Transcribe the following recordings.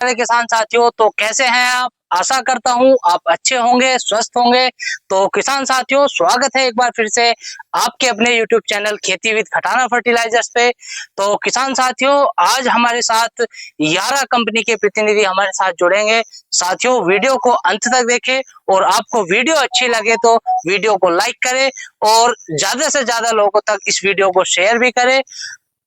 मेरे किसान साथियों, तो कैसे हैं आप? आशा करता हूं आप अच्छे होंगे, स्वस्थ होंगे। तो किसान साथियों, स्वागत है एक बार फिर से आपके अपने YouTube चैनल खेती विद खटाना फर्टिलाइजर्स पे। तो किसान साथियों, आज हमारे साथ यारा कंपनी के प्रतिनिधि हमारे साथ जुड़ेंगे। साथियों, वीडियो को अंत तक देखें और आपको वीडियो अच्छी लगे तो वीडियो को लाइक करें और ज्यादा से ज्यादा लोगों तक इस वीडियो को शेयर भी करें।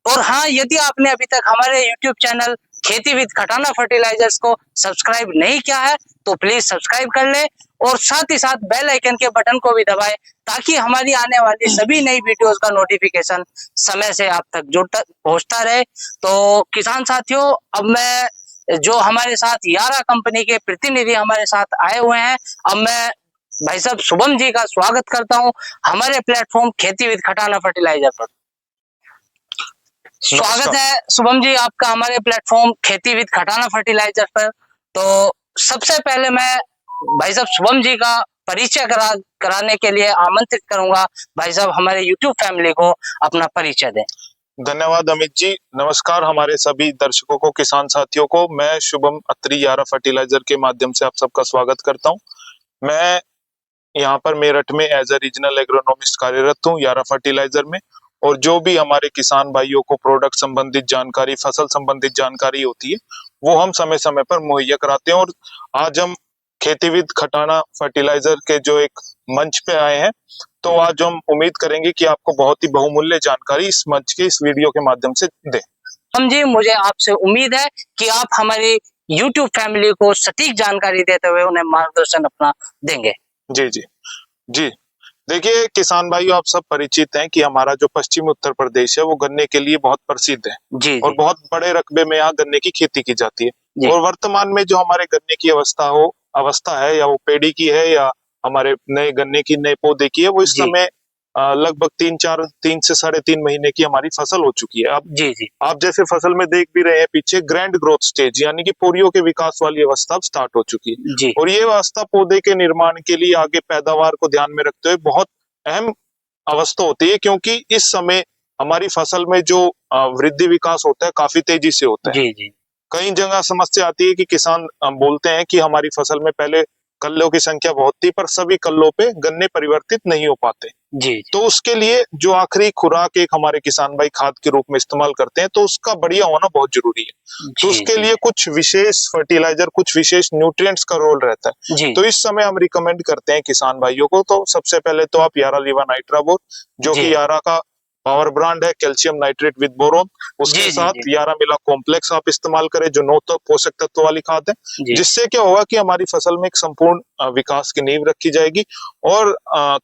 और हाँ, यदि आपने अभी तक हमारे YouTube चैनल खेती विद खटाना फर्टिलाइजर्स को सब्सक्राइब नहीं किया है तो प्लीज सब्सक्राइब कर ले और साथ ही साथ बेल आइकन के बटन को भी दबाएं ताकि हमारी आने वाली सभी नई वीडियोस का नोटिफिकेशन समय से आप तक जुड़ता पहुंचता रहे। तो किसान साथियों, अब मैं जो हमारे साथ यारा कंपनी के प्रतिनिधि हमारे साथ आए हुए हैं, अब मैं भाई साहब शुभम जी का स्वागत करता हूं हमारे प्लेटफॉर्म खेती विद खटाना फर्टिलाइजर पर। स्वागत है शुभम जी आपका हमारे प्लेटफॉर्म खेती विद खटाना फर्टिलाइजर पर। तो सबसे पहले मैं भाई साहब शुभम जी का परिचय कराने के लिए आमंत्रित करूंगा। भाई साहब हमारे यूट्यूब फैमिली को अपना परिचय दें। धन्यवाद अमित जी। नमस्कार हमारे सभी दर्शकों को, किसान साथियों को। मैं शुभम अत्री यारा फर्टिलाइजर के माध्यम से आप सबका स्वागत करता हूं। मैं यहाँ पर मेरठ में एज ए रीजनल एग्रोनॉमिस्ट कार्यरत हूँ यारा फर्टिलाइजर में। और जो भी हमारे किसान भाइयों को प्रोडक्ट संबंधित जानकारी, फसल संबंधित जानकारी होती है, वो हम समय समय पर मुहैया कराते हैं। और आज हम खेती विद खटाना फर्टिलाइजर के जो एक मंच पे आए हैं, तो आज हम उम्मीद करेंगे कि आपको बहुत ही बहुमूल्य जानकारी इस मंच के, इस वीडियो के माध्यम से दें। हम जी, मुझे आपसे उम्मीद है कि आप हमारी YouTube फैमिली को सटीक जानकारी देते हुए उन्हें मार्गदर्शन अपना देंगे। जी जी जी। देखिए किसान भाइयों, आप सब परिचित हैं कि हमारा जो पश्चिमी उत्तर प्रदेश है वो गन्ने के लिए बहुत प्रसिद्ध है जी और जी बहुत बड़े रकबे में यहाँ गन्ने की खेती की जाती है। जी। और वर्तमान में जो हमारे गन्ने की अवस्था है, या वो पेड़ी की है या हमारे नए गन्ने की नए पौधे की है, वो इस जी समय लगभग 3 से 3.5 महीने की हमारी फसल हो चुकी है। अब जी जी आप जैसे फसल में देख भी रहे हैं पीछे, ग्रैंड ग्रोथ स्टेज यानी कि पोरियों के विकास वाली अवस्था अब स्टार्ट हो चुकी है। जी और ये अवस्था पौधे के निर्माण के लिए, आगे पैदावार को ध्यान में रखते हुए बहुत अहम अवस्था होती है, क्योंकि इस समय हमारी फसल में जो वृद्धि विकास होता है काफी तेजी से होता है। जी जी कई जगह समस्या आती है कि किसान बोलते हैं कि हमारी फसल में पहले कल्लों की संख्या बहुत थी, पर सभी कल्लों पे गन्ने परिवर्तित नहीं हो पाते। जी तो उसके लिए जो आखिरी खुराक एक हमारे किसान भाई खाद के रूप में इस्तेमाल करते हैं, तो उसका बढ़िया होना बहुत जरूरी है। तो जी उसके जी लिए कुछ विशेष फर्टिलाइजर, कुछ विशेष न्यूट्रिएंट्स का रोल रहता है। जी तो इस समय हम रिकमेंड करते हैं किसान भाइयों को, तो सबसे पहले तो आप यारा लीवा नाइट्राबोर, जो जी कि यारा का पावर ब्रांड है, कैल्शियम नाइट्रेट विद बोरोन, उसके जी जी साथ जी यारा मिला कॉम्प्लेक्स आप इस्तेमाल करें, जो 9 पोषक तत्व वाली खाद है। जी जिससे क्या होगा कि हमारी फसल में एक संपूर्ण विकास की नींव रखी जाएगी। और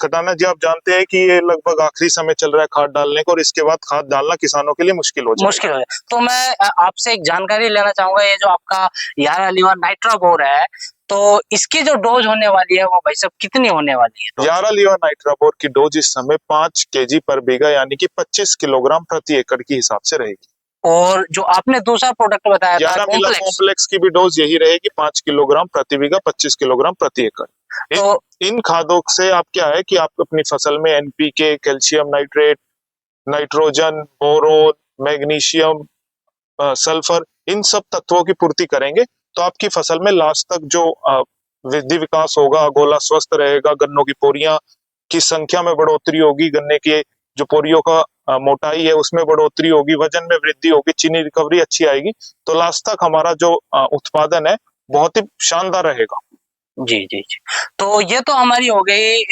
खटाना जी, आप जानते हैं कि ये लगभग आखिरी समय चल रहा है खाद डालने को, और इसके बाद खाद डालना किसानों के लिए मुश्किल हो मुश्किल जाएगा। हो जाए। तो मैं आपसे एक जानकारी लेना चाहूंगा, ये जो आपका यारा लीवा नाइट्राबोर है, तो इसकी जो डोज होने वाली है वो भाई साहब कितनी होने वाली है? यारा लीवा नाइट्राबोर की डोज इस समय 5 kg पर बीघा यानी कि 25 किलोग्राम प्रति एकड़ के हिसाब से रहेगी। और जो आपने दूसरा प्रोडक्ट बताया था यारा मिला कॉम्प्लेक्स, कॉम्प्लेक्स की भी डोज यही रहेगी, 5 किलोग्राम प्रति बीघा, 25 किलोग्राम प्रति एकड़। तो इन खादों से आप क्या है कि आप अपनी फसल में NPK, calcium nitrate, nitrogen, boron, magnesium, sulphur, इन सब तत्वों की पूर्ति करेंगे, तो आपकी फसल में लास्ट तक जो वृद्धि विकास होगा, गोला स्वस्थ रहेगा, गन्नों की पोरियां की संख्या में बढ़ोतरी होगी, गन्ने के जो पोरियों का मोटाई है उसमें बढ़ोतरी होगी, वजन में वृद्धि होगी, चीनी रिकवरी अच्छी आएगी। तो लास्ट तक हमारा जो उत्पादन है बहुत ही शानदार रहेगा। जी जी जी। तो ये तो हमारी हो गई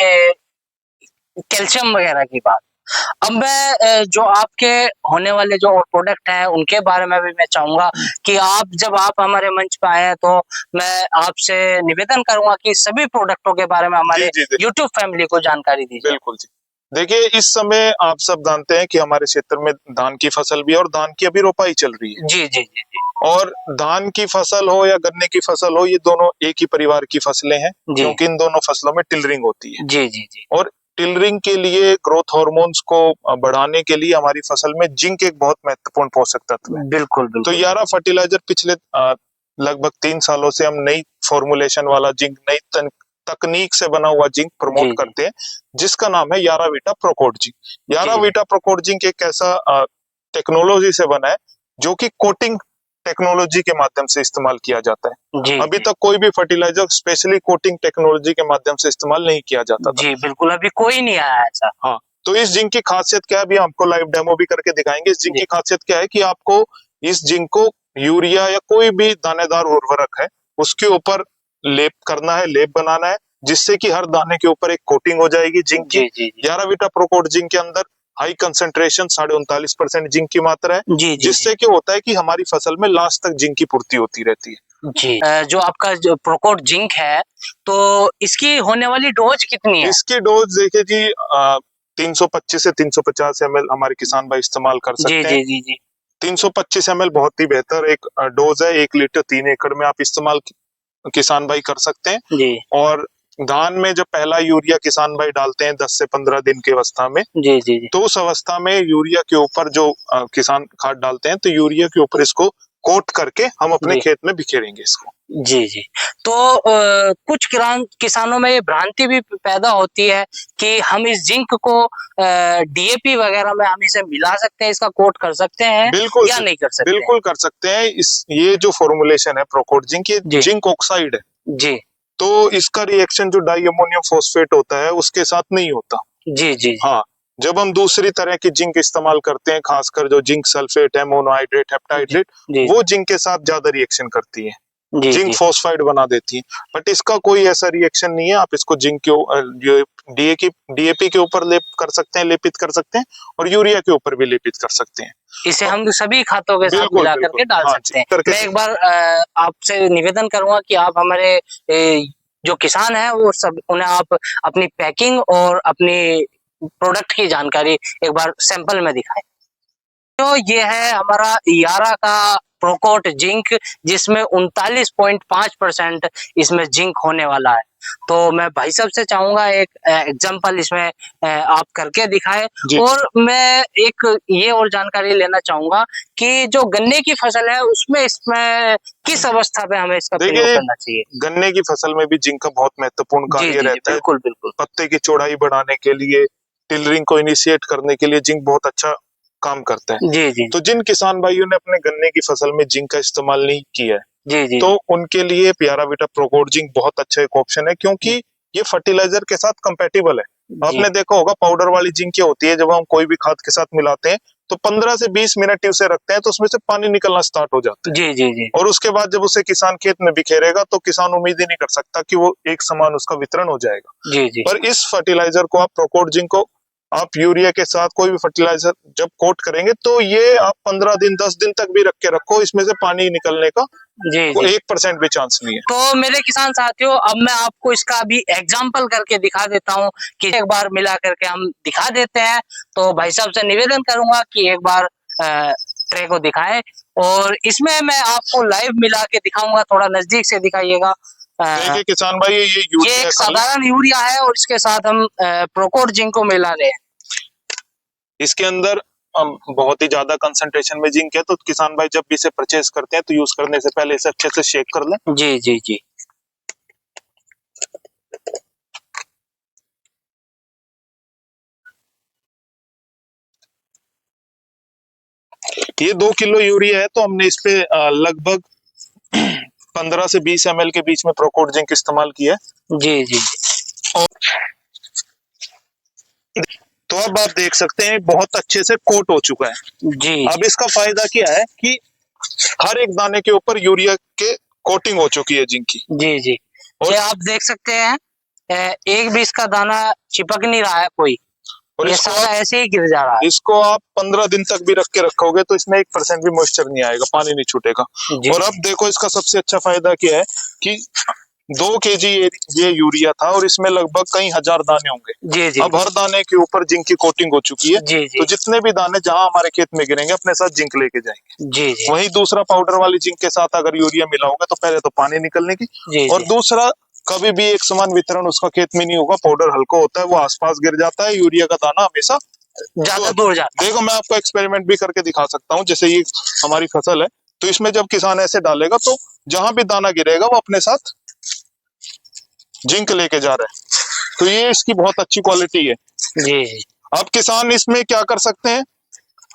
कैल्शियम वगैरह की बात। अब मैं जो आपके होने वाले जो प्रोडक्ट है उनके बारे में भी मैं चाहूंगा कि जब आप हमारे मंच पे आए हैं, तो मैं आपसे निवेदन करूंगा कि सभी प्रोडक्टों के बारे में हमारे YouTube फैमिली को जानकारी दीजिए। बिल्कुल जी। देखिए इस समय आप सब जानते हैं कि हमारे क्षेत्र में धान की फसल भी है, और धान की अभी रोपाई चल रही है। जी जी जी जी। और धान की फसल हो या गन्ने की फसल हो, ये दोनों एक ही परिवार की फसलें हैं, क्योंकि इन दोनों फसलों में टिलरिंग होती है। जी जी जी। और टिलरिंग के लिए, ग्रोथ हार्मोन्स को बढ़ाने के लिए हमारी फसल में जिंक एक बहुत महत्वपूर्ण पोषक तत्व है। बिल्कुल बिल्कुल। तो यारा फर्टिलाइजर पिछले लगभग 3 सालों से हम नई फॉर्मुलेशन वाला जिंक, नई तकनीक से बना हुआ जिंक प्रमोट करते हैं, जिसका नाम है यारा वीटा प्रोकोड जिंक। यारा वीटा प्रोकोड जिंक एक ऐसा टेक्नोलॉजी से बना है जो कि कोटिंग टेक्नोलॉजी के माध्यम से इस्तेमाल किया जाता है। जी अभी जी तक कोई भी फर्टिलाइजर स्पेशली कोटिंग टेक्नोलॉजी के माध्यम से इस्तेमाल नहीं किया जाता था। जी, बिल्कुल अभी कोई नहीं आया ऐसा। हाँ, तो इस जिंक की खासियत क्या है, अभी आपको लाइव डेमो भी करके दिखाएंगे। इस जिंक जी की खासियत क्या है कि आपको इस जिंक को यूरिया या कोई भी दानेदार उर्वरक है उसके ऊपर लेप करना है, लेप बनाना है, जिससे कि हर दाने के ऊपर एक कोटिंग हो जाएगी जिंक की। जी जी जी 11 बीटा प्रोकोट जिंक के अंदर हाई कंसंट्रेशन 39.5% जिंक की मात्रा है, जी जी जी जिससे क्या होता है कि हमारी फसल में लास्ट तक जिंक की पूर्ति होती रहती है। जी जो आपका जो प्रोकोट जिंक है, तो इसकी होने वाली डोज कितनी है? इसकी डोज देखिए जी 325 से 350 ml हमारे किसान भाई इस्तेमाल कर जी सकते जी हैं। जी जी 325 ml बहुत ही बेहतर एक डोज है। 1 लीटर 3 एकड़ में आप इस्तेमाल किसान भाई कर सकते हैं। जी और धान में जब पहला यूरिया किसान भाई डालते हैं 10 से 15 दिन की अवस्था में, जी जी जी तो उस अवस्था में यूरिया के ऊपर जो किसान खाद डालते हैं, तो यूरिया के ऊपर इसको कोट करके हम अपने जी खेत में बिखेरेंगे इसको। जी जी तो कुछ किसानों में ये भ्रांति भी पैदा होती है कि हम इस जिंक को डीएपी वगैरह में हम इसे मिला सकते हैं, इसका कोट कर सकते हैं बिल्कुल या नहीं कर सकते हैं? बिल्कुल कर सकते हैं। इस ये जो फॉर्मुलेशन है प्रोकोट जिंक, ये जी जिंक ऑक्साइड है, जी तो इसका रिएक्शन जो डाई अमोनियम फॉस्फेट होता है उसके साथ नहीं होता। जी जी हाँ, जब हम दूसरी तरह की जिंक इस्तेमाल करते हैं, खासकर जो जिंक सल्फेट है, मोनोहाइड्रेट, जी हेप्टाहाइड्रेट, जी वो जिंक के साथ ज्यादा रिएक्शन करती है, जी जिंक जी फॉस्फाइड बना देती है। बट इसका कोई ऐसा रिएक्शन नहीं है। आप इसको जिंक के डीएपी के ऊपर लेप कर सकते हैं, लेपित कर सकते हैं, और यूरिया के ऊपर भी लेपित कर सकते हैं। इसे हम सभी खातों के साथ बिल्कुल मिला बिल्कुल, करके डाल हाँ जी, सकते हैं। करके मैं एक बार आपसे निवेदन करूंगा कि आप हमारे जो किसान हैं वो सब उन्हें आप अपनी पैकिंग और अपनी प्रोडक्ट की जानकारी एक बार सैंपल में दिखाएं। तो ये है हमारा यारा का प्रोकोट जिंक, जिसमें 39.5% इसमें जिंक होने वाला है। तो मैं भाई साहब से चाहूंगा एक एग्जांपल इसमें आप करके दिखाएं। जी। और मैं एक ये और जानकारी लेना चाहूंगा कि जो गन्ने की फसल है उसमें इसमें किस अवस्था पे हमें इसका प्रयोग देखिए, करना चाहिए? गन्ने की फसल में भी जिंक का बहुत महत्वपूर्ण जी कार्य जी जी रहता है। बिल्कुल बिल्कुल। पत्ते की चौड़ाई बढ़ाने के लिए, टिलरिंग को इनिशिएट करने के लिए जिंक बहुत अच्छा काम करता है। जी जी तो जिन किसान भाइयों ने अपने गन्ने की फसल में जिंक का इस्तेमाल नहीं किया है, जी जी तो उनके लिए प्यारा बेटा प्रोकोट जिंक बहुत अच्छा एक ऑप्शन है, क्योंकि ये फर्टिलाइजर के साथ कंपेटिबल है। जी आपने देखा होगा पाउडर वाली जिंक क्या होती है, जब हम कोई भी खाद के साथ मिलाते हैं तो 15 से 20 मिनट ही उसे रखते हैं, तो उसमें से पानी निकलना स्टार्ट हो जाता है। जी जी जी और उसके बाद जब उसे किसान खेत में बिखेरेगा तो किसान उम्मीद ही नहीं कर सकता कि वो एक समान उसका वितरण हो जाएगा। जी जी पर इस फर्टिलाइजर को आप प्रोकोट जिंक को आप यूरिया के साथ कोई भी फर्टिलाइजर जब कोट करेंगे, तो ये आप 15 दिन 10 दिन तक भी रख के रखो, इसमें से पानी निकलने का जी कोई जी 1% भी चांस नहीं है। तो मेरे किसान साथियों, अब मैं आपको इसका भी एग्जाम्पल करके दिखा देता हूँ कि एक बार मिला करके हम दिखा देते हैं। तो भाई साहब से निवेदन करूंगा कि एक बार ट्रे को दिखाएं, और इसमें मैं आपको लाइव मिला के दिखाऊंगा, थोड़ा नजदीक से दिखाइएगा। देखिए किसान भाई, ये ये यूरिया एक साधारण यूरिया है और इसके साथ हम प्रोकोट जिंक को मिला रहे हैं। इसके अंदर बहुत ही ज्यादा कंसंट्रेशन में जिंक है, तो किसान भाई जब भी इसे परचेज करते हैं तो यूज करने से पहले इसे अच्छे से शेक कर लें। जी जी जी ये 2 किलो यूरिया है, तो हमने इस पे लगभग 15 से 20 ml के बीच में प्रोकोट जिंक इस्तेमाल किया है। जी जी तो अब आप देख सकते हैं बहुत अच्छे से कोट हो चुका है। जी अब इसका फायदा क्या है कि हर एक दाने के ऊपर यूरिया के कोटिंग हो चुकी है जिंक की। जी जी और ये आप देख सकते हैं, एक भी इसका दाना चिपक नहीं रहा है कोई, और ये इसको सारा ऐसे ही गिर जा रहा है। इसको आप 15 दिन तक भी रख के रखोगे तो इसमें 1% भी मॉइस्चर नहीं आएगा, पानी नहीं छूटेगा। जी और अब देखो इसका सबसे अच्छा फायदा क्या है कि 2 kg ये यूरिया था और इसमें लगभग कई हजार दाने होंगे। जी जी अब हर दाने के ऊपर जिंक की कोटिंग हो चुकी है, जी जी तो जितने भी दाने जहां हमारे खेत में गिरेंगे अपने साथ जिंक लेके जाएंगे। जी जी वही दूसरा पाउडर वाली जिंक के साथ अगर यूरिया मिला होगा तो पहले तो पानी निकलने की, जी और दूसरा कभी भी एक समान वितरण उसका खेत में नहीं होगा। पाउडर हल्का होता है, वो आसपास गिर जाता है, यूरिया का दाना हमेशा ज्यादा दूर जाता है। देखो मैं आपको एक्सपेरिमेंट भी करके दिखा सकता हूँ। जैसे ये हमारी फसल है, तो इसमें जब किसान ऐसे डालेगा तो जहां भी दाना गिरेगा वो अपने साथ जिंक लेके जा रहा है। तो ये इसकी बहुत अच्छी क्वालिटी है। जी जी अब किसान इसमें क्या कर सकते हैं,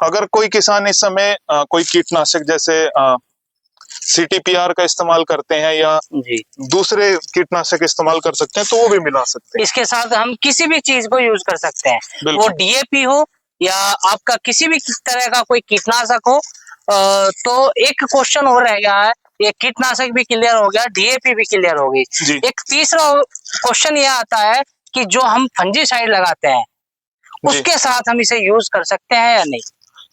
अगर कोई किसान इस समय कोई कीटनाशक जैसे CTPR का इस्तेमाल करते हैं या जी। दूसरे कीटनाशक इस्तेमाल कर सकते हैं, तो वो भी मिला सकते हैं। इसके साथ हम किसी भी चीज को यूज कर सकते हैं, वो बिल्कुल। DAP हो या आपका किसी भी तरह का कोई कीटनाशक हो। तो एक क्वेश्चन और रह गया है, ये कीटनाशक भी क्लियर हो गया, DAP भी क्लियर हो गई। जी। एक तीसरा क्वेश्चन ये आता है कि जो हम फंजीसाइड लगाते हैं जी। उसके साथ हम इसे यूज कर सकते हैं या नहीं?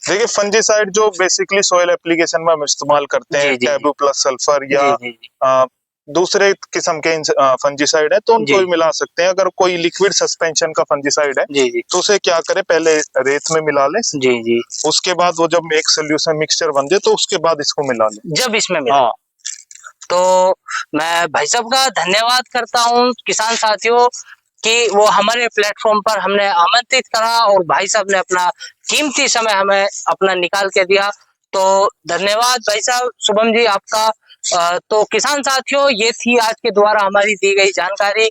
देखिए, फंजीसाइड जो बेसिकली सॉइल एप्लीकेशन में हम इस्तेमाल करते हैं, जी, जी, टैबू प्लस सल्फर या जी, जी, दूसरे किस्म के फंजीसाइड है, तो उनको जी। भी मिला सकते हैं। अगर कोई लिक्विड सस्पेंशन का फंजीसाइड है, जी, जी, तो उसे क्या करें, पहले रेत में मिला लें, जी, जी, उसके बाद वो जब एक सोल्यूशन मिक्सचर बन जाए तो उसके बाद इसको मिला लें। जब इसमें मिला। हाँ। तो मैं भाई साहब का धन्यवाद करता हूँ किसान साथियों कि वो हमारे प्लेटफॉर्म पर हमने आमंत्रित करा और भाई साहब ने अपना कीमती समय हमें अपना निकाल के दिया। तो धन्यवाद भाई साहब, शुभम जी आपका। तो किसान साथियों, ये थी आज के द्वारा हमारी दी गई जानकारी।